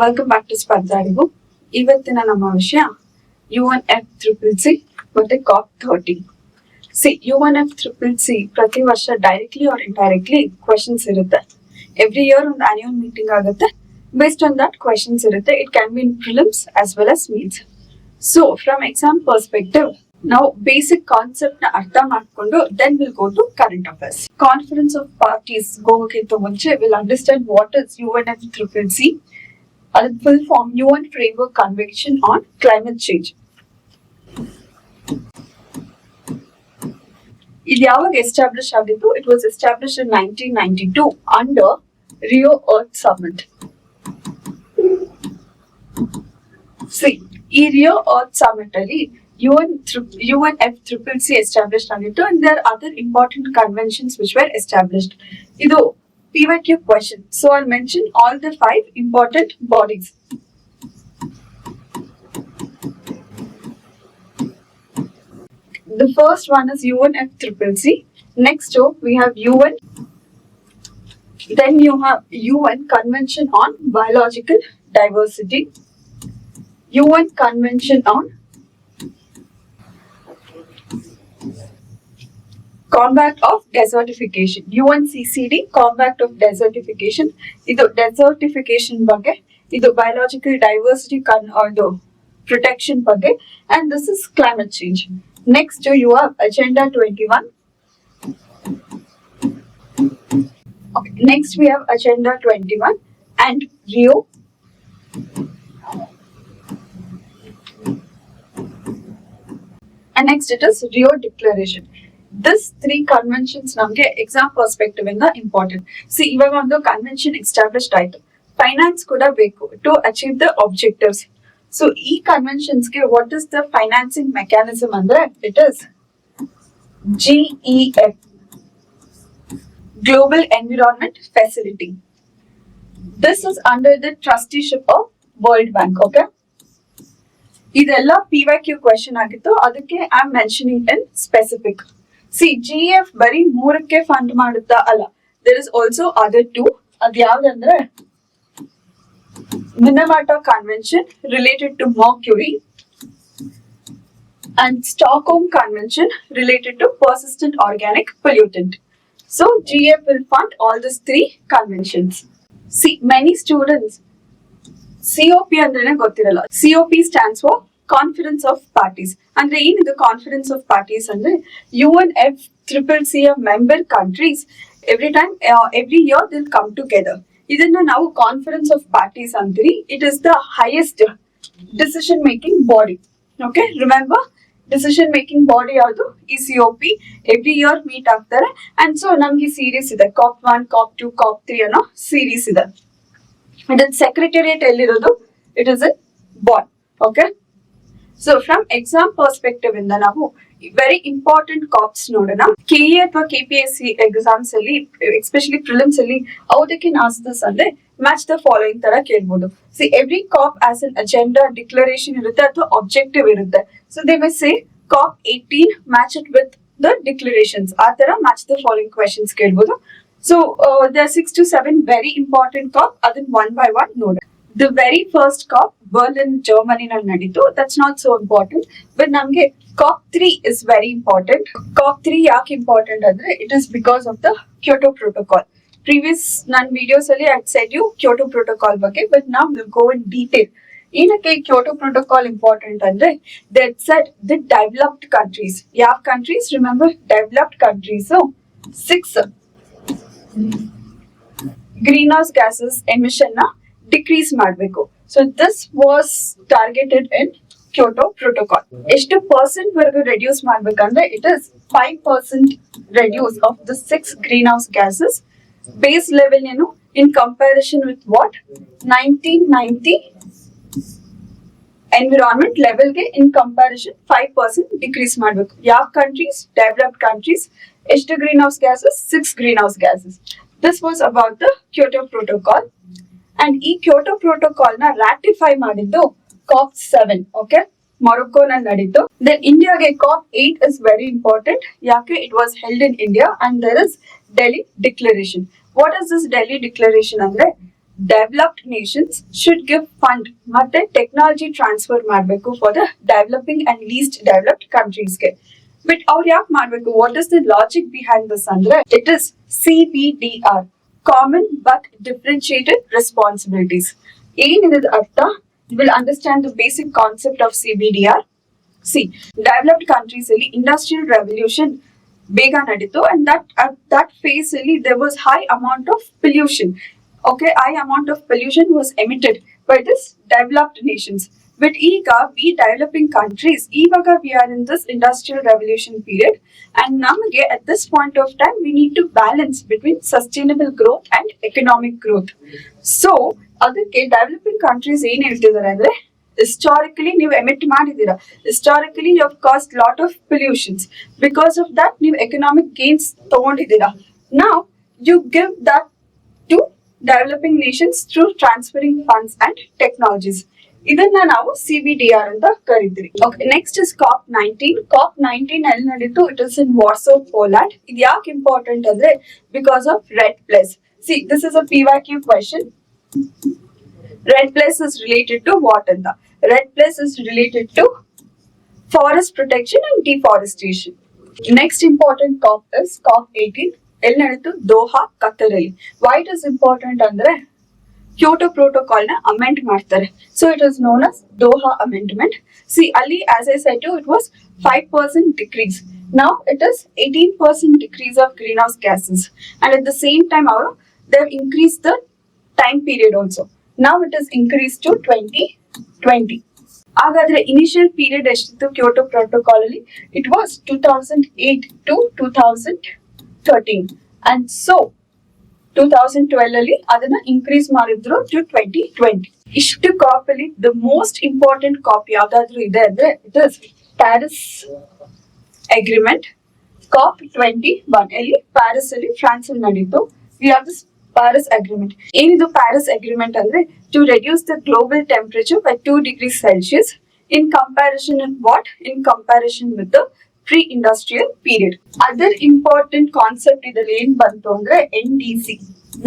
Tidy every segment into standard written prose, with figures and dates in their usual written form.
Welcome back to ಸ್ಪರ್ಧಾರಿಗೂ. ಇವತ್ತಿನ ನಮ್ಮ ವಿಷಯ UNFCCC ಮತ್ತೆ COP30. UNFCCC ಪ್ರತಿ ವರ್ಷ ಡೈರೆಕ್ಟ್ಲಿ ಆರ್ ಇಂಡೈರೆಕ್ಟ್ಲಿ ಕ್ವೆಶನ್ಸ್ ಇರುತ್ತೆ. ಎವ್ರಿ ಇಯರ್ ಒಂದು ಆನ್ಯುವಲ್ ಮೀಟಿಂಗ್ ಆಗುತ್ತೆ. ಬೇಸ್ಡ್ ಆನ್ ದಟ್ ಕ್ವೆಶನ್ಸ್ ಇರುತ್ತೆ. It can be in prelims as well as mains. So from exam perspective ನಾವು ಬೇಸಿಕ್ ಕಾನ್ಸೆಪ್ಟ್ ನ ಅರ್ಥ ಮಾಡ್ಕೊಂಡು then will go to current affairs. Conference of parties ಹೋಗೋಕ್ಕಿಂತ ಮುಂಚೆ will understand what is UNFCCC. ಅದರ full form UN Framework Convention on Climate Change. ಇದು ಯಾವಾಗ establish ಆಗಿತ್ತು? It was establish in 1992 under Rio earth summit. ಈ ರಿಯೋ earth summit ಅಲ್ಲಿ UNFCCC establish ಆಗಿತ್ತು and there are other important conventions which were established. ಇದು PYQ question. So I'll mention all the 5 important bodies. The first one is UNFCCC. Next we have UN. Then you have UN Convention on Biological Diversity. UN Convention on Combat of Desertification. UNCCD Combat of Desertification. Idu desertification ಬಗ್ಗೆ, ಇದು biological diversity protection ಬಗ್ಗೆ, and this is climate change. Next you have Agenda 21. Okay. Next we have Agenda 21 and Rio. And next it is Rio Declaration. This 3 conventions ನಮಗೆ exam perspective ಇಂದ important. ಇವಾಗ ಒಂದು convention established ಆಯ್ತು. Finance ಕೂಡ ಬೇಕು to achieve the objectives. So ಈ conventions ಗೆ what is the financing mechanism ಅಂದ್ರೆ it is GEF, Global Environment Facility. This is under the trusteeship of World Bank. Okay, ಇದೆಲ್ಲ PYQ ಕ್ವೆಶನ್ ಆಗಿತ್ತು, ಅದಕ್ಕೆ I am mentioning in specific. GEF ಬರೀ 3ಕ್ಕೆ fund ಮಾಡುತ್ತಾ ಅಲ್ಲ, there is also other 2. ಅದ್ ಯಾವ್ದಂದ್ರೆ Minamata Convention related to mercury and Stockholm Convention related to persistent organic pollutant. So GEF will fund all these 3 conventions. Many students COP ಅಂದ್ರೆ ಗೊತ್ತಿರಲ್ಲ. COP stands for Conference of Parties. ಅಂದ್ರೆ ಏನಿದು Conference of Parties ಅಂದ್ರೆ UNFCCC member countries every year they'll come together. ಇದನ್ನ ನಾವು conference of parties ಅಂತೀವಿ. It is the highest decision making body. Okay, remember decision making body ಯಾವುದು? ಈ COP every year meet ಆಗ್ತಾರೆ. And so ನಮ್ಗೆ series ಇದೆ, COP1, COP2, COP3 ಅನ್ನೋ series ಇದೆ. ಇಟ್ ಇಸ್ ಸೆಕ್ರೆಟರಿಯೇಟ್ ಎಲ್ಲಿರೋದು? It is in Bonn. Okay, so from exam perspective ಇಂದ ನಾವು ವೆರಿ ಇಂಪಾರ್ಟೆಂಟ್ ಕಾಪ್ಸ್ ನೋಡೋಣ. KE ಅಥವಾ KPSC ಎಕ್ಸಾಮ್ಸ್ ಅಲ್ಲಿ ಎಸ್ಪೆಷಲಿ ಪ್ರಿಲಿಮ್ಸ್ ಅಲ್ಲಿ how they can ask this ಅಂದ್ರೆ ಮ್ಯಾಚ್ ದ ಫಾಲೋಯಿಂಗ್ ತರ ಕೇಳ್ಬೋದು. Every COP has an agenda declaration ಇರುತ್ತೆ ಅಥವಾ ಆಬ್ಜೆಕ್ಟಿವ್ ಇರುತ್ತೆ. So they may say COP18 match it with the declarations. ಆ ತರ ಮ್ಯಾಚ್ ದ ಫಾಲೋಯಿಂಗ್ ಕ್ವೆಶನ್ಸ್ ಕೇಳ್ಬೋದು. So the 6 to 7 very important COP, ಅದನ್ನ 1 by 1 ನೋಡ. The very first COP Berlin Germany ನಲ್ಲಿ ನಡೀತು. That's not so important, but ನಮ್ಗೆ COP3 is very important. COP3 ಯಾಕೆ important ಅಂದ್ರೆ it is because of the Kyoto protocol. Previous ನನ್ನ videos ಅಲ್ಲಿ I said you Kyoto protocol ಬಗ್ಗೆ, but ನಾವ್ will go in detail. ಏನಕ್ಕೆ ಕ್ಯೋಟೋ ಪ್ರೋಟೋಕಾಲ್ ಇಂಪಾರ್ಟೆಂಟ್ ಅಂದ್ರೆ that set the developed countries. ಯಾವ countries? Remember, developed countries 6 green house gases emission ನ decrease ಮಾಡಬೇಕು. So this was targeted in Kyoto protocol. ಎಷ್ಟು percent ವರೆಗೂ reduce ಮಾಡ್ಬೇಕಂದ್ರೆ it is 5% reduce of the 6 green house gases. Base level ಏನು ಇನ್ comparison with what 1990 environment ಲೆವೆಲ್ಗೆ in comparison 5% decrease ಮಾಡ್ಬೇಕು. ಯಾವ countries? Developed countries. ಎಷ್ಟು green house gases? 6 green house gases. This was about the Kyoto protocol. And ಈ Kyoto protocol ನ ratify ಮಾಡಿದ್ದು COP7. Okay, ಮೊರೊಕ್ಕೋ ನಲ್ಲಿ ನಡೀತು. ದೆನ್ ಇಂಡಿಯಾಗೆ COP8 ಇಸ್ ವೆರಿ ಇಂಪಾರ್ಟೆಂಟ್. ಯಾಕೆ? It was held in India and there is Delhi declaration. What is this Delhi declaration ಅಂದ್ರೆ developed nations should give fund ಮತ್ತೆ technology transfer ಮಾಡಬೇಕು for the developing and least developed ಕಂಟ್ರೀಸ್ಗೆ. But ಅವ್ರು ಯಾಕೆ ಮಾಡಬೇಕು? What is the logic behind this ಅಂದ್ರೆ it is CBDR, common but differentiated responsibilities. ಏನಿದೆ ಅರ್ಥ? Will understand the basic concept of CBDR. Developed countries ಅಲ್ಲಿ industrial revolution ಬೇಗ ನಡೀತು ಅಂಡ್ ದಟ್ ಫೇಸ್ ಅಲ್ಲಿ there was high amount of pollution. Okay, high amount of pollution was emitted by this developed nations. But ಈಗ we developing countries, ಇವಾಗ we are in this industrial revolution period and ನಮಗೆ at this point of time we need to balance between sustainable growth and economic growth. So ಅದಕ್ಕೆ developing countries ಏನ್ ಹೇಳ್ತಿದ್ದಾರೆ ಅಂದ್ರೆ historically ನೀವು emit ಮಾಡಿದೀರಾ, historically you have caused lot of pollutions, because of that ನೀವು economic gains ತಗೊಂಡಿದ್ದೀರಾ. Now you give that to developing nations through transferring funds and technologies. ಇದನ್ನ ನಾವು CBDR ಅಂತ ಕರಿತೀವಿ. Okay, next is COP19. COP19 ಎಲ್ಲಿ ನಡೀತು? It is in Warsaw, Poland. ಇದು ಯಾಕೆ important ಅಂದ್ರೆ because of REDD+. See, this is a PYQ question. REDD+ is related to what and the REDD+ is related to forest protection and deforestation. Next important COP is COP18. ಎಲ್ಲಿ ನಡೀತು? Doha, Qatar ಅಲ್ಲಿ. Why it is important ಅಂದ್ರೆ Kyoto protocol ನ amend ಮಾಡ್ತಾರೆ. So it is known as Doha Amendment. See, ಅಲ್ಲಿ as I said to you, it was 5% decrease. Now it is 18% decrease of greenhouse gases. And at the same time, they have increased the time period also. Now it is increased to 2020. ಹಾಗಾದ್ರೆ initial period ಎಷ್ಟಿತ್ತು Kyoto protocol ಅಲ್ಲಿ? It was 2008 to 2013 and so 2012 ಅಲ್ಲಿ ಅದನ್ನ increase ಮಾಡಿದ್ರು to 2020. ಇಷ್ಟು ಕಾಪ್ ಅಲ್ಲಿ the most important ಕಾಪ್ ಯಾವ್ದಾದ್ರು ಇದೆ ಅಂದ್ರೆ it is Paris agreement. COP21 ಅಲ್ಲಿ ಪ್ಯಾರಿಸ್ ಅಲ್ಲಿ ಫ್ರಾನ್ಸ್ ಅಲ್ಲಿ ನಡೀತು. We have this Paris agreement. ಏನಿದು ಪ್ಯಾರಿಸ್ ಅಗ್ರಿಮೆಂಟ್ ಅಂದ್ರೆ to reduce the global temperature by 2 degrees Celsius in comparison with what? In comparison with the pre-industrial period. Other important concept ಇದ್ರಲ್ಲಿ ಏನ್ ಬಂತು ಅಂದ್ರೆ NDC,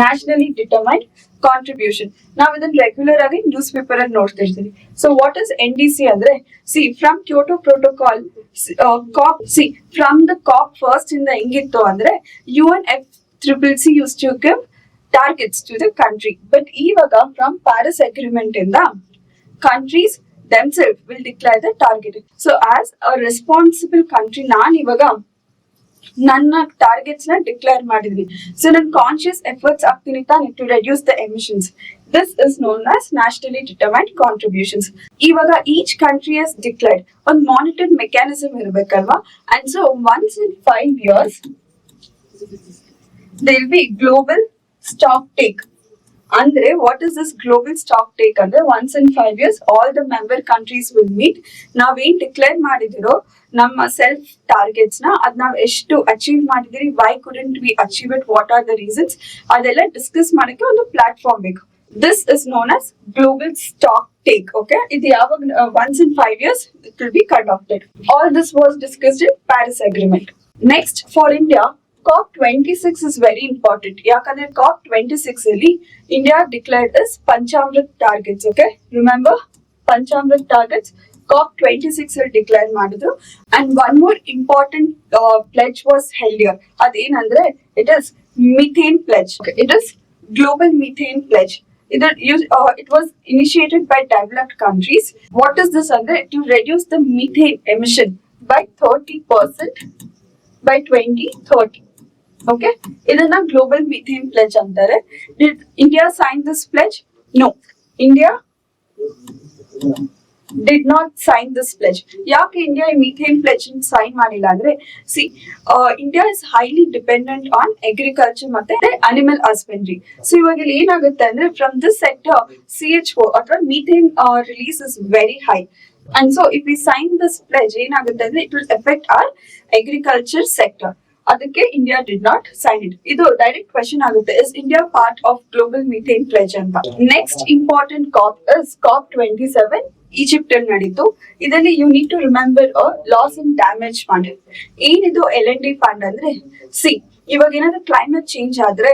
Nationally Determined Contribution. ನಾವು ಇದನ್ನ regular ಆಗಿ news paper ಅಲ್ಲಿ ನೋಡ್ತಾ ಇರ್ತೀವಿ. ಸೊ ವಾಟ್ ಇಸ್ NDC ಅಂದ್ರೆ from Kyoto protocol from the COP first ಇಂದ ಹೆಂಗಿತ್ತು ಅಂದ್ರೆ UNFCCC used to give targets to the country. But ಇವಾಗ ಫ್ರಮ್ ಪ್ಯಾರಿಸ್ ಅಗ್ರಿಮೆಂಟ್ ಇಂದ countries themselves will declare the target. So as a responsible country, ನಾನು ಇವಾಗ ನನ್ನ targets ನ declare ಮಾಡಿದ್ವಿ. ಸೊ ನಾನು ಕಾನ್ಶಿಯಸ್ ಎಫರ್ಟ್ಸ್ ಆಗ್ತೀನಿ ತಾನೆ to reduce the emissions. This is known as nationally determined contributions. ಇವಾಗ ಈಚ್ ಕಂಟ್ರಿ ಹಸ್ ಡಿಕ್ಲೇರ್ಡ್ ಒಂದು ಮಾನಿಟರ್ ಮೆಕ್ಯಾನಿಸಮ್ ಇರಬೇಕಲ್ವಾ? And so once in 5 years there will be global stock take. ಅಂದ್ರೆ what is this global stock take ಅಂದ್ರೆ once in 5 years all the member countries will meet. ನಾವೇನ್ declare ಮಾಡಿದಿರೋ ನಮ್ಮ self targets ನ ಅದ್ ನಾವ್ ಎಷ್ಟು ಅಚೀವ್ ಮಾಡಿದಿರಿ, why couldn't we achieve it, what are the reasons, ಅದೆಲ್ಲ ಡಿಸ್ಕಸ್ ಮಾಡಕ್ಕೆ ಒಂದು ಪ್ಲಾಟ್ಫಾರ್ಮ್ ಬೇಕು. This is known as global stock take. Okay, ಇದು ಯಾವಾಗ once in 5 years it will be conducted. All this was discussed in Paris agreement. Next for India COP26 is very important. ಯಾಕಂದ್ರೆ COP26 ಅಲ್ಲಿ India declared is Panchamrit targets. Okay, remember Panchamrit targets COP26 ಅಲ್ಲಿ declare ಮಾಡಿದ್ರು. And one more important pledge was held here. ಅದೇನಂದ್ರೆ it is methane pledge. It is global methane pledge. It was initiated by developed countries. What is this ಅಂದ್ರೆ to reduce the methane emission by 30% by 2030. Okay, ಇದನ್ನ global methane pledge ಅಂತಾರೆ. Did India sign this pledge? No, India did not sign this pledge. ಯಾಕೆ India ಈ methane pledge sign ಮಾಡಿಲ್ಲ ಅಂದ್ರೆ India is highly dependent on agriculture ಮತ್ತೆ animal husbandry. So ಇವಾಗ ಇಲ್ಲಿ ಏನಾಗುತ್ತೆ ಅಂದ್ರೆ ಫ್ರಮ್ ದಿಸ್ ಸೆಕ್ಟರ್ CH4 ಅಥವಾ methane release is very high. And so if we sign this pledge, ಏನಾಗುತ್ತೆ ಅಂದ್ರೆ it will affect our agriculture sector. ಅದಕ್ಕೆ India did not sign it. ಇದು ಡೈರೆಕ್ಟ್ ಕ್ವೆಶನ್ ಆಗುತ್ತೆ, is India part of global methane pledge ಅಂತ. Next important COP is COP27 Egypt ಅಲ್ಲಿ ನಡೀತು. ಇದರಲ್ಲಿ you need to remember loss and damage fund. ಏನಿದು L&D fund ಅಂದ್ರೆ ಇವಾಗ ಏನಾದ್ರು ಕ್ಲೈಮೇಟ್ ಚೇಂಜ್ ಆದ್ರೆ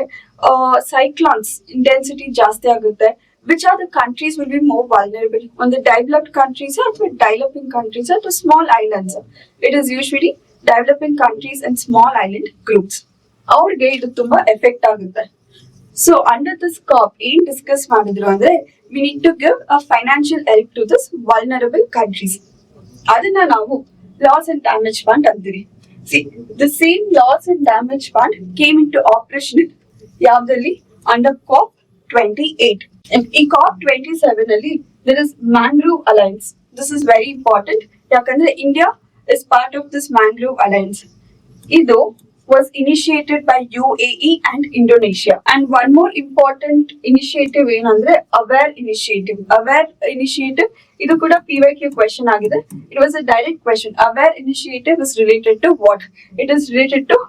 cyclones intensity ಜಾಸ್ತಿ ಆಗುತ್ತೆ. Which are the countries will be more vulnerable? On the developed countries or the developing countries or the small islands? It is usually developing countries and small island groups. ಅವ್ರಿಗೆ ಇದು ತುಂಬಾ effect ಆಗುತ್ತೆ. So under this ಕಾಪ್ ಏನ್ discuss ಮಾಡಿದ್ರು ಅಂದ್ರೆ we need to give a financial help to this vulnerable countries. ಅದನ್ನ ನಾವು loss and damage fund ಅಂತೀವಿ. The same loss and damage fund came into operation ಯಾವ್ದಲ್ಲಿ ಅಂಡರ್ ಕಾಪ್ 28. ಈ ಕಾಪ್ 27 ಅಲ್ಲಿ there is Mangrove Alliance. This is very important ಯಾಕಂದ್ರೆ India is part of this Mangrove Alliance. ಇದು was initiated by UAE and Indonesia. And one more important initiative ಏನಂದ್ರೆ aware initiative. Aware initiative ಇದು ಕೂಡ PYQ question ಆಗಿದೆ. It was a direct question. Aware initiative is related to what? It is related to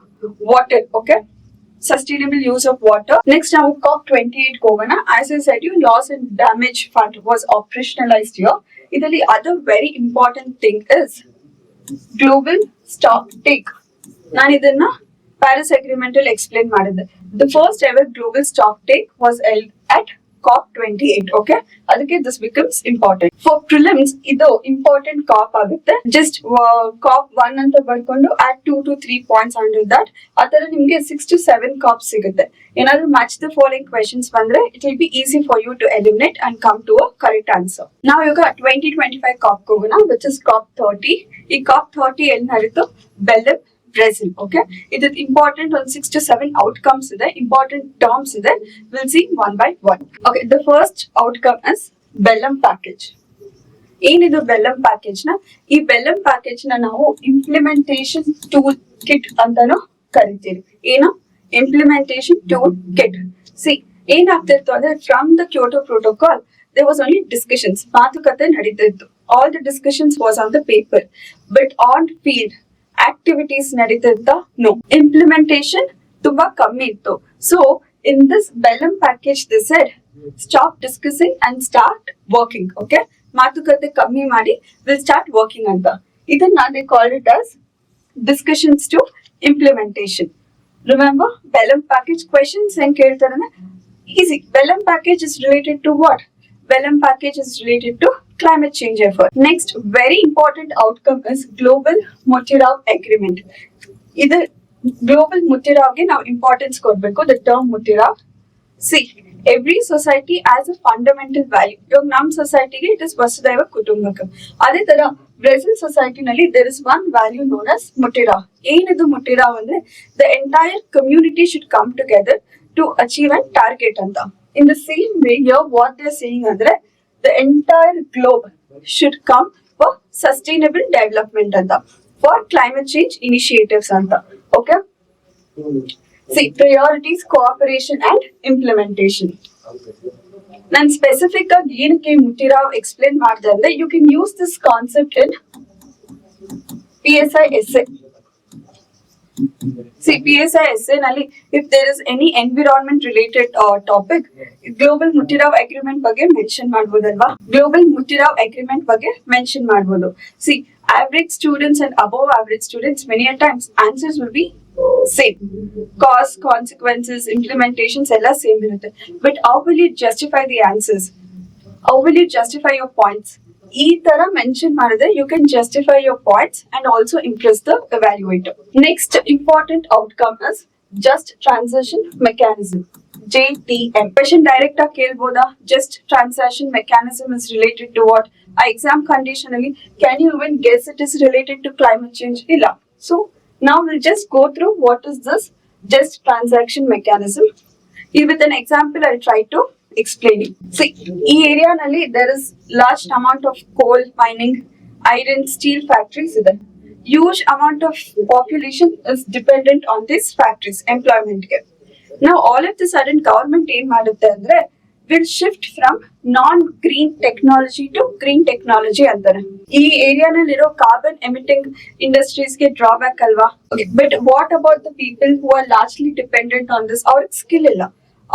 water. Okay. Sustainable use of water. Next now COP28 ಹೋಗೋಣ. As I said you, loss and damage fund was operationalized here. ಇದರಲ್ಲಿ other very important thing is global stock take. ನಾನು ಇದನ್ನ Paris Agreement ಅಲ್ಲಿ explain ಮಾಡಿದೆ. The first ever global stock take was held at COP28. Okay, ಅದಕ್ಕೆ this becomes important. For prelims ಇದು important COP ಆಗುತ್ತೆ. Just COP 1 ಅಂತ ಬರ್ಕೊಂಡು add 2 to 3 points under that. ಆ ತರ ನಿಮ್ಗೆ 6 to 7 COP ಸಿಗುತ್ತೆ. ಏನಾದ್ರು match the following questions ಬಂದ್ರೆ it will be easy for you to eliminate and come to a correct answer. Now ಈಗ 2025 COP ಹೋಗೋಣ, which is COP 30. ಈ COP 30 ಎಲ್ಲಿ ನಡೆಯಿತು? Bellam, Brazil. Okay, it is important on 6 to 7 outcomes ಇದೆ, important terms ಇದೆ. We'll see one by one. Okay, the first outcome is Bellam package. ಏನಿದು Bellam package ನ? ಈ ಬೆಲ್ಲಂ ಪ್ಯಾಕೇಜ್ ನ ನಾವು ಇಂಪ್ಲಿಮೆಂಟೇಷನ್ ಟೂಲ್ ಕಿಟ್ ಅಂತಾನು ಕರಿತೀವಿ. ಏನು? Implementation tool kit. ಸಿ ಏನಾಗ್ತಿತ್ತು ಅಂದ್ರೆ from the Kyoto protocol there was only discussions, ಮಾತುಕತೆ ನಡೀತಿತ್ತು. All the discussions was on the paper, but on field activities ನಡೀತಿದ್ದ no. Implementation ತುಂಬಾ ಕಮ್ಮಿ ಇತ್ತು. So in this Bellam package they said stop discussing and start working. Okay, ಮಾತುಕತೆ ಕಮ್ಮಿ ಮಾಡಿ will start working ಅಂತ. ಇದನ್ನ they called it as discussions to implementation. Remember Bellam package questions ಹೆಂಗ್ ಕೇಳ್ತಾರೆ ಅಂದ್ರೆ easy. Bellam package is related to what? Bellam package is related to climate change effort. Next very important outcome is global Motirav agreement. Idu global Motirav ge now importance kodbeku. The term Motirav, see every society has a fundamental value. Your nam society ge it is Vasudhaiva Kutumbakam. Ade tara Brazil society nalli there is one value known as Motirav. Enidu Motirav andre the entire community should come together to achieve a target anta. In the same way here what they are saying andre the entire globe should come for sustainable development anta, for climate change initiatives anta. Okay, see priorities, cooperation and implementation. Nan specific ಆಗಿ ಏನಕ್ಕೆ ಮುಟಿರಾವ್ explain ಮಾಡಿದೆ ಅಂದ್ರೆ you can use this concept in PSI essay. See PSI essay ನಲ್ಲಿ if there is any environment related topic, global Motirav agreement ಬಗ್ಗೆ mention ಮಾಡಬಹುದಲ್ವಾ? Global Motirav agreement ಬಗ್ಗೆ mention ಮಾಡಬಹುದು. See average students and above average students many a times answers will be same. Cause, consequences, implementations ಎಲ್ಲ same ಇರುತ್ತೆ. But how will you justify the answers? How will you justify your points? ಈ ತರ mention ಮಾಡಿದ್ರೆ you can justify your points and also impress the evaluator. Next important outcome is just transition mechanism, JTM. Question direct ಆಗಿ ಕೇಳಬಹುದಾ? Just transition mechanism is related to what? A exam conditionally can you even guess it is related to climate change? ಇಲ್ಲ. So now we'll just go through what is this just transaction mechanism. With an example I'll try to explaining. See, ಈ area ನಲ್ಲಿ there is large amount of coal mining, iron, steel factories ಇದೆ. Huge amount of population is dependent on these factories, employment ಗೆ. Now all of the sudden government ಏನ್ ಮಾಡುತ್ತೆ ಅಂದ್ರೆ will shift from non-green technology to green technology ಅಂತಾರೆ. ಈ area ನಲ್ಲಿರೋ carbon emitting industries ಗೆ drawback ಅಲ್ವಾ? But what about the people who are largely dependent on this? ಅವ್ರಿಗೆ ಸ್ಕಿಲ್ ಇಲ್ಲ,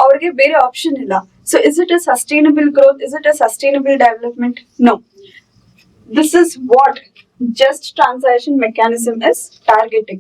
ಅವ್ರಿಗೆ ಬೇರೆ ಆಪ್ಷನ್ ಇಲ್ಲ. So is it a sustainable growth? Is it a sustainable development? No. This is what just transition mechanism is targeting.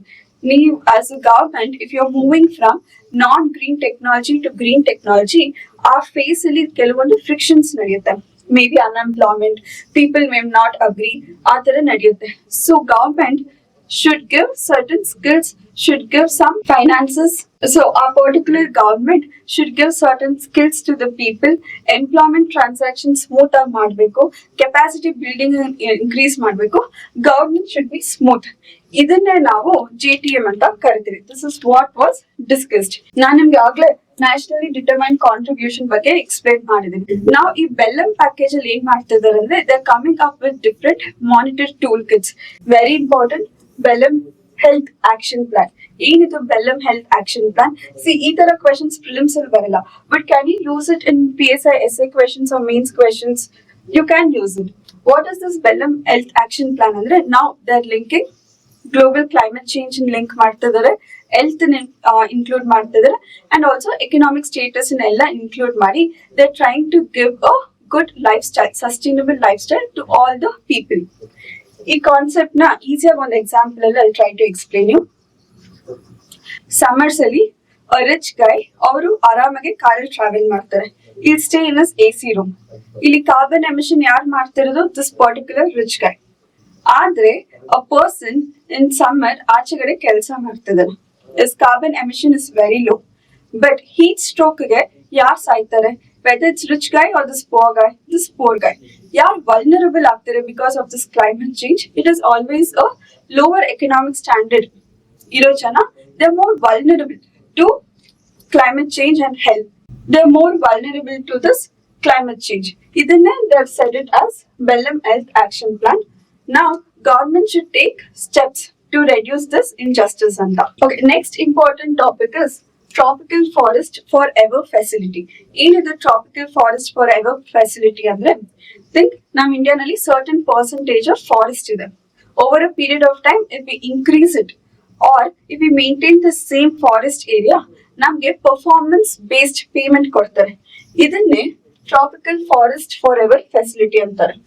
ನೀವು as a government if you are moving from non green technology to green technology, ಆ phase ಅಲ್ಲಿ ಕೆಲವೊಂದು frictions ನಡೆಯುತ್ತೆ. May be unemployment, people may not agree, ಆ ತರ ನಡೆಯುತ್ತೆ. So government should give certain skills, should give some finances. So our particular government should give certain skills to the people. Employment transactions smooth ಆಗಿ ಮಾಡಬೇಕು, capacity building increase ಮಾಡಬೇಕು. Government should be smooth. ಇದನ್ನೇ ನಾವು JTM ಅಂತ ಕರಿತೀವಿ. This is what was discussed. ನಾನು ನಿಮ್ಗೆ ಆಗ್ಲೇ ನ್ಯಾಷನಲಿ ಡಿಟರ್ಮೈನ್ಡ್ ಕಾಂಟ್ರಿಬ್ಯೂಷನ್ ಬಗ್ಗೆ ಎಕ್ಸ್ಪ್ಲೈನ್ ಮಾಡಿದೀನಿ. ನಾವು ಈ ಬೆಲ್ಲಂ ಪ್ಯಾಕೇಜ್ ಅಲ್ಲಿ ಏನ್ ಮಾಡ್ತಿದ್ದಾರೆ ಅಂದ್ರೆ, they are coming up with different monitor tool kits. Very important, Belem health action plan. ಏನಿದು Belem health action plan? See, ಈ ತರ ಕ್ವೆಶನ್ಸ್ ಪ್ರಿಲಿಮ್ಸ್ ಅಲ್ಲಿ ಬರಲ್ಲ, but can you use it in PSI essay questions or mains questions? You can use it. What is this Belem health action plan ಅಂದ್ರೆ, now they are linking global climate change link ಮಾಡ್ತಿದ್ದಾರೆ, health include ಮಾಡ್ತಿದ್ದಾರೆ, and also economic status ಎಲ್ಲ include ಮಾಡಿ they are trying to give a good lifestyle, sustainable lifestyle to all the people. ಈ concept ನ ಈಸಿಯಾಗಿ ಒಂದು example ಅಲ್ಲಿ I try to explain you. Summers ಅಲ್ಲಿ rich guy ಅವರು ಆರಾಮಾಗಿ ಕಾರಲ್ಲಿ ಟ್ರಾವೆಲ್ ಮಾಡ್ತಾರೆ. ಇಲ್ಲಿ ಸ್ಟೇ ಇನ್ AC ರೂಮ್. ಇಲ್ಲಿ ಕಾರ್ಬನ್ ಎಮಿಷನ್ ಯಾರು ಮಾಡ್ತಿರೋದು? ದಿಸ್ ಪರ್ಟಿಕ್ಯುಲರ್ ರಿಚ್ ಗೈ. ಆದ್ರೆ ಅ ಪರ್ಸನ್ ಇನ್ ಸಮ್ಮರ್ ಆಚೆಗಡೆ ಕೆಲಸ ಮಾಡ್ತಿದ್ದಾನೆ. Is carbon emission is very low, but heat stroke ಗೆ ಯಾರು ಸಾಯ್ತಾರೆ? whether it's rich guy or this poor guy, yaar vulnerable ಆಗ್ತಾರೆ because of this climate change. It is always a lower economic standard iro jana, they're more vulnerable to climate change and health. They're more vulnerable to this climate change. Idanne they have said it as Bellam Health Action Plan. Now government should take steps to reduce this injustice anta. Okay, next important topic is tropical forest forever facility. ಏನಿದೆ tropical forest forever facility ಅಂದ್ರೆ, think ನಮ್ ಇಂಡಿಯಾನಲ್ಲಿ certain percentage of forest ಇದೆ. Over a period of time if we increase it or if we maintain the same forest area, ನಮ್ಗೆ performance based payment ಕೊಡ್ತಾರೆ. ಇದನ್ನೇ tropical forest forever facility ಅಂತಾರೆ.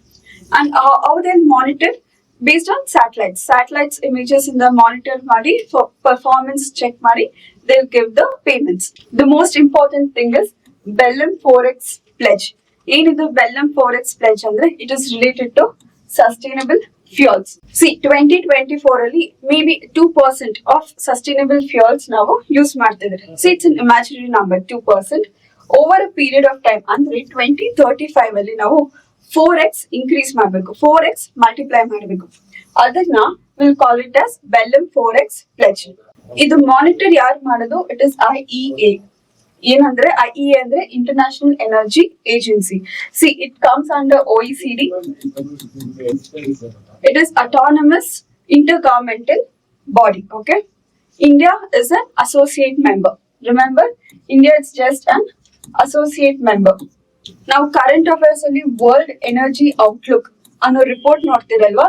And how they monitor? based on satellites images in the monitor ಮಾಡಿ for performance check ಮಾಡಿ they'll give the payments. The most important thing is Bellam 4x pledge. ಏನಿದು Bellam 4x pledge ಅಂದ್ರೆ, it is related to sustainable fuels. See, 2024 ಅಲ್ಲಿ maybe 2% of sustainable fuels ನಾವು use ಮಾಡ್ತಿದ್ದಾರೆ. See, it's an imaginary number, 2%. over a period of time ಅಂದ್ರೆ 2035 ಅಲ್ಲಿ ನಾವು 4x increase ಮಾಡಬೇಕು, 4x multiply ಮಾಡಬೇಕು. ಅದನ್ನ will call it as Belem 4x pledge. ಇದು ಮಾನಿಟರ್ ಯಾರು ಮಾಡೋದು? It is IEA. ಏನಂದ್ರೆ IEA ಅಂದ್ರೆ international energy agency. See, it comes under OECD. It is autonomous intergovernmental body. Okay, India is an associate member. Remember, India is just an associate member. ನಾವು current affairs ಅಲ್ಲಿ world energy outlook ಅನ್ನೋ report ನೋಡ್ತಿರಲ್ವಾ,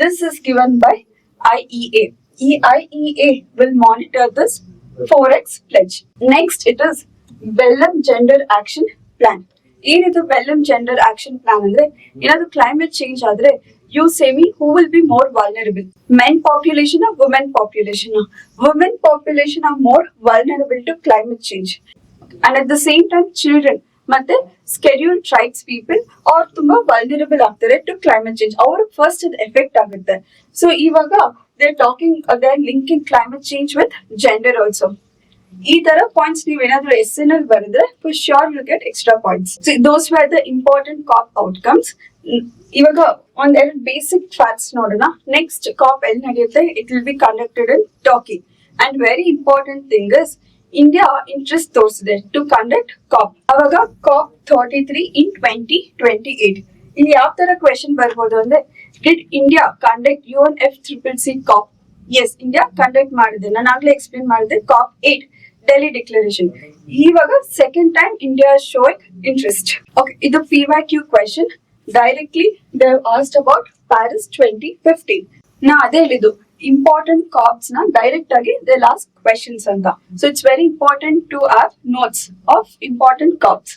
this is given by IEA. ಈ IEA will monitor this 4x pledge. Next, it is Bellam Gender Action Plan. ಏನಿದು Bellam Gender Action Plan ಅಂದ್ರೆ, ಏನಾದ್ರು climate change ಆದ್ರೆ you say me who will be more vulnerable? Men population or women population? Women population are more vulnerable to climate change. And at the same time, children ಮತ್ತೆ scheduled tribes people ಅವ್ರು ತುಂಬಾ vulnerable ಆಗ್ತಾರೆ to climate change. ಅವ್ರ first ಇದು effect ಆಗುತ್ತೆ. ಸೊ ಇವಾಗ they are linking climate change with gender also. ಈ ತರ ಪಾಯಿಂಟ್ಸ್ ನೀವ್ ಏನಾದ್ರು SN ಅಲ್ಲಿ ಬರೆದ್ರೆ for sure you get extra points. Those were the important COP outcomes. ಇವಾಗ ಒಂದೆರಡು ಬೇಸಿಕ್ ಫ್ಯಾಕ್ಟ್ಸ್ ನೋಡೋಣ. ನೆಕ್ಸ್ಟ್ ಕಾಪ್ ಎಲ್ಲಿ ನಡೆಯುತ್ತೆ? It will be conducted in ಟಾಕಿ. And very important thing is India interest ತೋರಿಸಿದೆ ಟು ಕಂಡಕ್ಟ್ ಕಾಪ್. ಅವಾಗ ಕಾಪ್ 33 in 2028. ಇಲ್ಲಿ ಯಾವ ತರ ಕ್ವೆಶನ್ ಬರ್ಬೋದು ಅಂದ್ರೆ, did India conduct UNFCCC COP? Yes, India conduct ಮಾಡಿದೆ. ನಾನು ಆಗ್ಲೇ ಎಕ್ಸ್ಪ್ಲೇನ್ ಮಾಡಿದೆ. COP 8 Delhi declaration. ಇವಾಗ second time India showing interest. Okay, ಇದು PYQ question. Directly they asked about Paris 2015. ನಾ ಅದೇ ಹೇಳಿದ್ದು, ಇಂಪಾರ್ಟೆಂಟ್ ಕಾಪ್ಸ್ ನ ಡೈರೆಕ್ಟ್ ಆಗಿ ದೇ ಲಾಸ್ಟ್ ಕ್ವೆಶನ್ಸ್ ಅಂತ. So it's very important to have notes of important cops.